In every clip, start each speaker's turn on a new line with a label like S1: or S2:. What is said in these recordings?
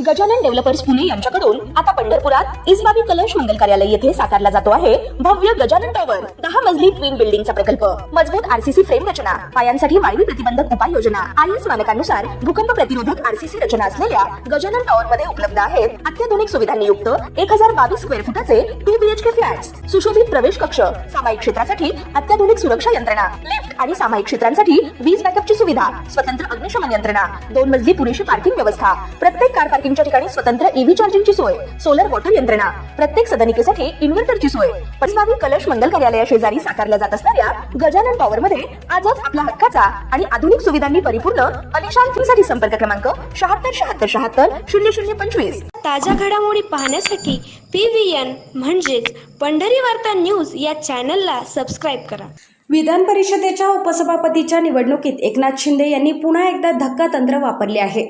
S1: Gajanan developers Pune यांच्याकडून आता पंढरपुरात इसबाबी कलश मंगल कार्यालय येथे साकारला जातो आहे भव्य गजानन टॉवर 10 मजली ट्विन बिल्डिंगचा प्रकल्प। मजबूत आरसीसी फ्रेम रचना, पायांसाठी वायू प्रतिबंधक उपाययोजना, आयएस मानकानुसार भूकंप प्रतिरोधक आरसीसी रचना असलेल्या गजानन टॉवर मध्ये उपलब्ध आहेत अत्याधुनिक सुविधांनी युक्त 1022 स्क्वेअर फुटाचे 2 बीएचके फ्लॅट्स, सुशोभित प्रवेश कक्ष, सामायिक क्षेत्रासाठी अत्याधुनिक सुरक्षा यंत्रणा, लिफ्ट आणि सामायिक क्षेत्रांसाठी वीज बॅकअपची सुविधा, स्वतंत्र अग्निशमन यंत्रणा, 2 मजली पुरेशी पार्किंग व्यवस्था, प्रत्येक कार पार्किंगच्या ठिकाणी स्वतंत्र ईव्ही चार्जिंगची सोय, सोलर वॉटर यंत्रणा, प्रत्येक सदनिकेसाठी इन्व्हर्टरची सोय। इसबाबी कलश मंगल कार्यालया शेजारी साकारल्या जात असणाऱ्या गजानन टॉवर मध्ये आजच आपला हक्काचा आणि आधुनिक सुविधांनी परिपूर्ण अलिशान फ्रीसाठी संपर्क क्रमांक 7677700025।
S2: ताज्या घडामोडी पाहण्यासाठी PVN म्हणजेच पंढरी वार्ता न्यूज या चॅनलला सबस्क्राईब करा।
S3: विधान परिषदेच्या उपसभापतीच्या निवडणुकीत एकनाथ शिंदे यांनी पुन्हा एकदा धक्का तंत्र वापरले आहे।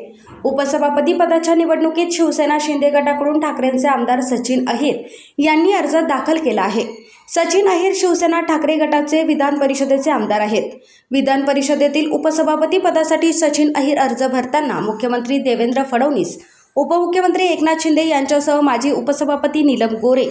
S3: उपसभापती पदाच्या निवडणुकीत शिवसेना शिंदे गटाकडून ठाकरेंचे आमदार सचिन अहिर यांनी अर्ज दाखल केला आहे। सचिन अहिर शिवसेना ठाकरे गटाचे विधान परिषदेचे आमदार आहेत। विधान परिषदेतील उपसभापती पदासाठी सचिन अहिर अर्ज भरताना मुख्यमंत्री देवेंद्र फडणवीस, उपमुख्यमंत्री एकनाथ शिंदे यांच्यासह माजी उपसभापती नीलम गोरे,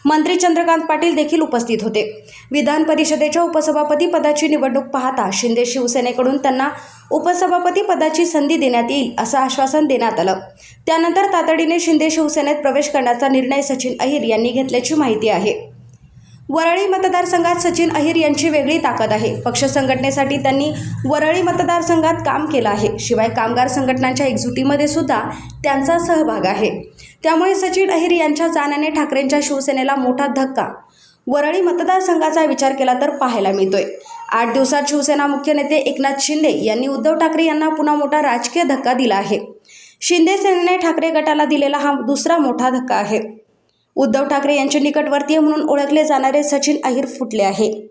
S3: मंत्री चंद्रकांत पाटील देखील उपस्थित होते। विधान परिषदेच्या उपसभापती पदाची निवडणूक पाहता शिंदे शिवसेनेकडून त्यांना उपसभापती पदाची संधी देण्यात येईल असं आश्वासन देण्यात आलं। त्यानंतर तातडीने शिंदे शिवसेनेत प्रवेश करण्याचा निर्णय सचिन अहिर यांनी घेतल्याची माहिती आहे। वरळी मतदारसंघात सचिन अहिर यांची वेगळी ताकद आहे। पक्ष संघटनेसाठी त्यांनी वरळी मतदारसंघात काम केलं आहे। शिवाय कामगार संघटनांच्या एकजुटीमध्ये सुद्धा त्यांचा सहभाग आहे। त्यामुळे सचिन अहिर यांच्या जाण्याने ठाकरेंच्या शिवसेनेला मोठा धक्का वरळी मतदारसंघाचा विचार केला तर पाहायला मिळतोय। 8 दिवसात शिवसेना मुख्य नेते एकनाथ शिंदे यांनी उद्धव ठाकरे यांना पुन्हा मोठा राजकीय धक्का दिला आहे। शिंदे सेनेने ठाकरे गटाला दिलेला हा दुसरा मोठा धक्का आहे। उद्धव ठाकरे यांचे निकटवर्तीय म्हणून ओळखले जाणारे सचिन अहिर फुटले आहे।